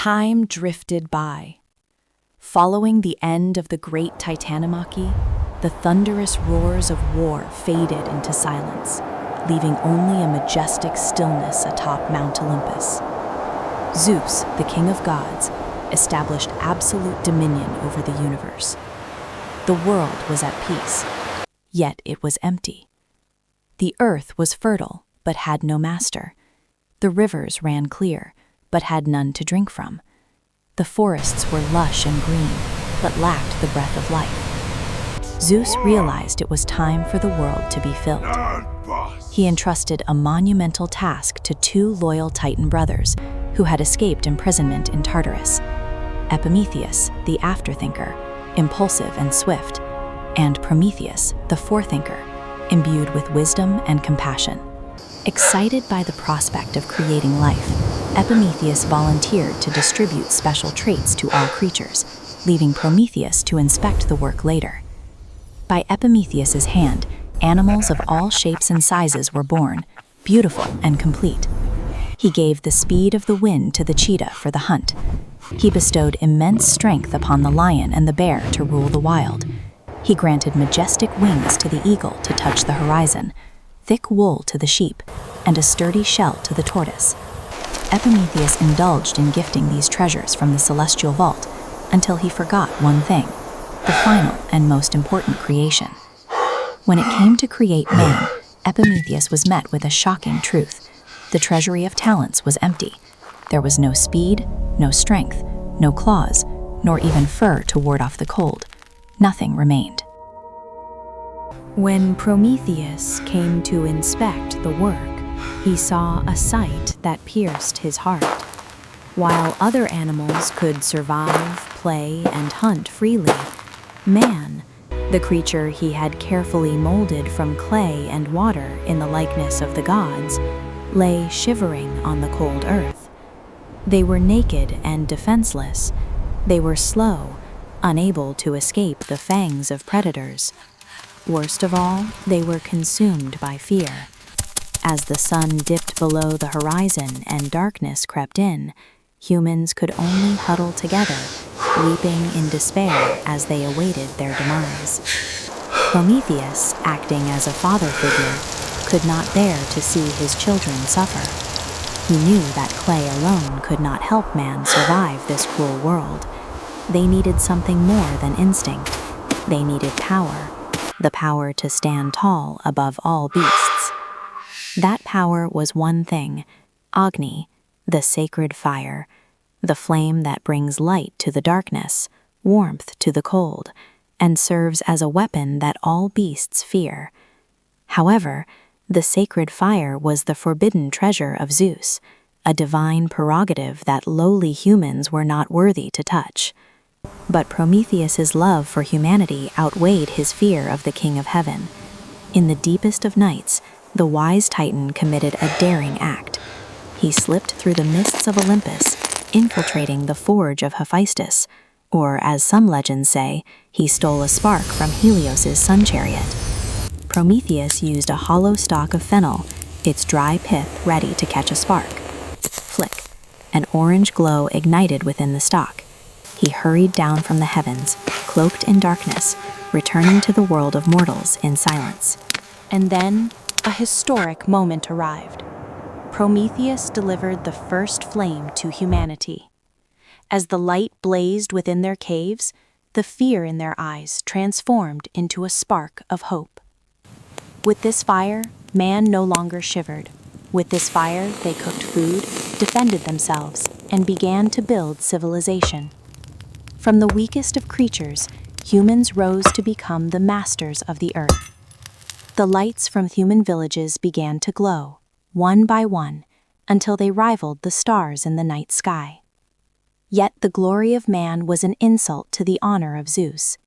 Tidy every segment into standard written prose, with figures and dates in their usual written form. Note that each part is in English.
Time drifted by. Following the end of the great Titanomachy, the thunderous roars of war faded into silence, leaving only a majestic stillness atop Mount Olympus. Zeus, the king of gods, established absolute dominion over the universe. The world was at peace, yet it was empty. The earth was fertile, but had no master. The rivers ran clear, but had none to drink from. The forests were lush and green, but lacked the breath of life. Zeus realized it was time for the world to be filled. He entrusted a monumental task to two loyal Titan brothers who had escaped imprisonment in Tartarus: Prometheus, the afterthinker, impulsive and swift, and Prometheus, the forethinker, imbued with wisdom and compassion. Excited by the prospect of creating life, Prometheus volunteered to distribute special traits to all creatures, leaving Prometheus to inspect the work later. By Prometheus's hand, animals of all shapes and sizes were born, beautiful and complete. He gave the speed of the wind to the cheetah for the hunt. He bestowed immense strength upon the lion and the bear to rule the wild. He granted majestic wings to the eagle to touch the horizon, thick wool to the sheep, and a sturdy shell to the tortoise. Prometheus indulged in gifting these treasures from the celestial vault until he forgot one thing: the final and most important creation. When it came to create man, Prometheus was met with a shocking truth. The treasury of talents was empty. There was no speed, no strength, no claws, nor even fur to ward off the cold. Nothing remained. When Prometheus came to inspect the work, he saw a sight that pierced his heart. While other animals could survive, play, and hunt freely, man, the creature he had carefully molded from clay and water in the likeness of the gods, lay shivering on the cold earth. They were naked and defenseless. They were slow, unable to escape the fangs of predators. Worst of all, they were consumed by fear. As the sun dipped below the horizon and darkness crept in, humans could only huddle together, weeping in despair as they awaited their demise. Prometheus, acting as a father figure, could not bear to see his children suffer. He knew that clay alone could not help man survive this cruel world. They needed something more than instinct. They needed power, the power to stand tall above all beasts. That power was one thing: Agni, the sacred fire, the flame that brings light to the darkness, warmth to the cold, and serves as a weapon that all beasts fear. However, the sacred fire was the forbidden treasure of Zeus, a divine prerogative that lowly humans were not worthy to touch. But Prometheus's love for humanity outweighed his fear of the King of Heaven. In the deepest of nights, the wise Titan committed a daring act. He slipped through the mists of Olympus, infiltrating the forge of Hephaestus, or, as some legends say, he stole a spark from Helios's sun chariot. Prometheus used a hollow stalk of fennel, its dry pith ready to catch a spark. Flick! An orange glow ignited within the stalk. He hurried down from the heavens, cloaked in darkness, returning to the world of mortals in silence. And then, a historic moment arrived. Prometheus delivered the first flame to humanity. As the light blazed within their caves, the fear in their eyes transformed into a spark of hope. With this fire, man no longer shivered. With this fire, they cooked food, defended themselves, and began to build civilization. From the weakest of creatures, humans rose to become the masters of the earth. The lights from human villages began to glow, one by one, until they rivaled the stars in the night sky. Yet the glory of man was an insult to the honor of Zeus.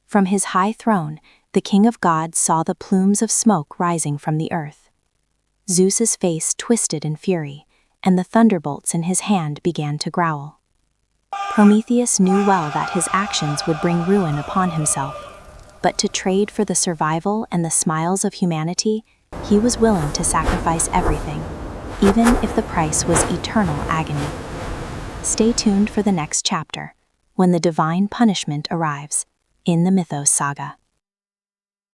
From his high throne, the king of gods saw the plumes of smoke rising from the earth. Zeus's face twisted in fury, and the thunderbolts in his hand began to growl. Prometheus knew well that his actions would bring ruin upon himself, but to trade for the survival and the smiles of humanity, he was willing to sacrifice everything, even if the price was eternal agony. Stay tuned for the next chapter, when the divine punishment arrives, in the Mythos saga.